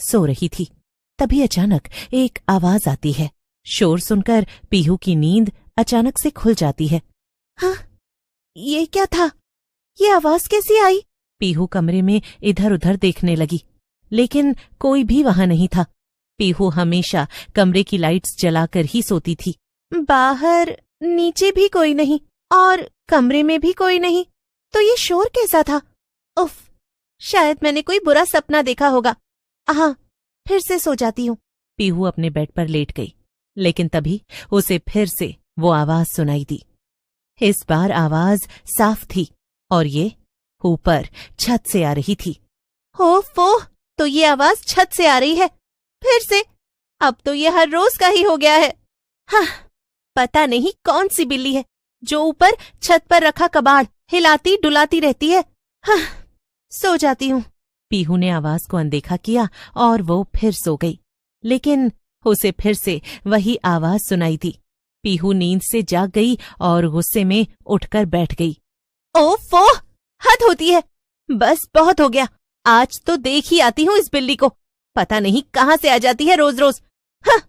सो रही थी। तभी अचानक एक आवाज आती है। शोर सुनकर पीहू की नींद अचानक से खुल जाती है। हाँ, ये क्या था? ये आवाज कैसी आई? पीहू कमरे में इधर उधर देखने लगी, लेकिन कोई भी वहां नहीं था। पीहू हमेशा कमरे की लाइट्स जलाकर ही सोती थी। बाहर नीचे भी कोई नहीं और कमरे में भी कोई नहीं, तो ये शोर कैसा था? उफ, शायद मैंने कोई बुरा सपना देखा होगा। हाँ, फिर से सो जाती हूँ। पीहू अपने बेड पर लेट गई, लेकिन तभी उसे फिर से वो आवाज सुनाई दी। इस बार आवाज साफ थी और ये ऊपर छत से आ रही थी। ओफो, तो ये आवाज छत से आ रही है फिर से। अब तो ये हर रोज का ही हो गया है। हाँ, पता नहीं कौन सी बिल्ली है जो ऊपर छत पर रखा कबाड़ हिलाती डुलाती रहती है। हाँ, सो जाती हूँ। पीहू ने आवाज को अनदेखा किया और वो फिर सो गई, लेकिन उसे फिर से वही आवाज सुनाई दी। पीहू नींद से जाग गई और गुस्से में उठकर बैठ गई। ओफो, हद होती है। बस बहुत हो गया। आज तो देख ही आती हूँ इस बिल्ली को। पता नहीं कहाँ से आ जाती है रोज रोज। हाँ।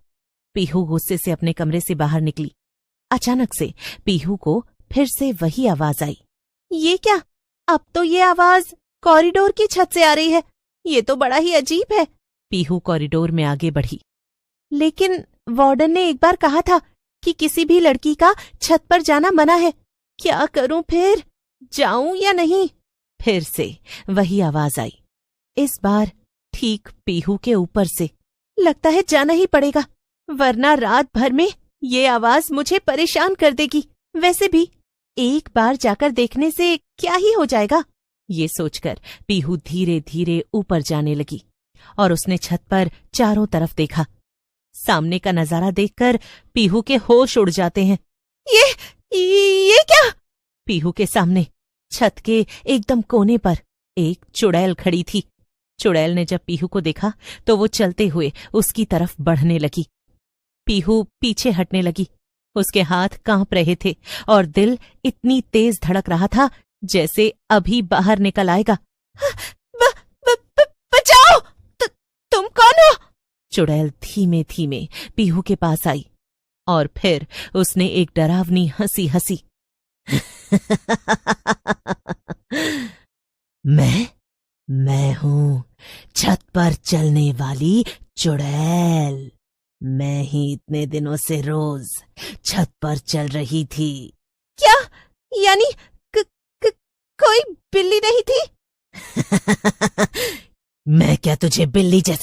पीहू गुस्से से अपने कमरे से बाहर निकली। अचानक से पीहू को फिर से वही आवाज आई। ये क्या? अब तो ये आवाज कॉरिडोर की छत से आ रही है। ये तो बड़ा ही अजीब है। पीहू कॉरिडोर में आगे बढ़ी, लेकिन वार्डन ने एक बार कहा था कि किसी भी लड़की का छत पर जाना मना है। क्या करूं फिर? जाऊं या नहीं? फिर से वही आवाज आई, इस बार ठीक पीहू के ऊपर से। लगता है जाना ही पड़ेगा, वरना रात भर में ये आवाज मुझे परेशान कर देगी। वैसे भी एक बार जाकर देखने से क्या ही हो जाएगा। ये सोचकर पीहू धीरे धीरे ऊपर जाने लगी और उसने छत पर चारों तरफ देखा। सामने का नजारा देखकर पीहू के होश उड़ जाते हैं। ये क्या? पीहू के सामने छत के एकदम कोने पर एक चुड़ैल खड़ी थी। चुड़ैल ने जब पीहू को देखा तो वो चलते हुए उसकी तरफ बढ़ने लगी। पीहू पीछे हटने लगी। उसके हाथ कांप रहे थे और दिल इतनी तेज धड़क रहा था जैसे अभी बाहर निकल आएगा। बचाओ! तुम कौन हो? चुड़ैल धीमे धीमे पीहू के पास आई और फिर उसने एक डरावनी हंसी हंसी। मैं हूं छत पर चलने वाली चुड़ैल। मैं ही इतने दिनों से रोज छत पर चल रही थी। क्या? यानी कोई बिल्ली नहीं थी? मैं क्या तुझे बिल्ली जैसे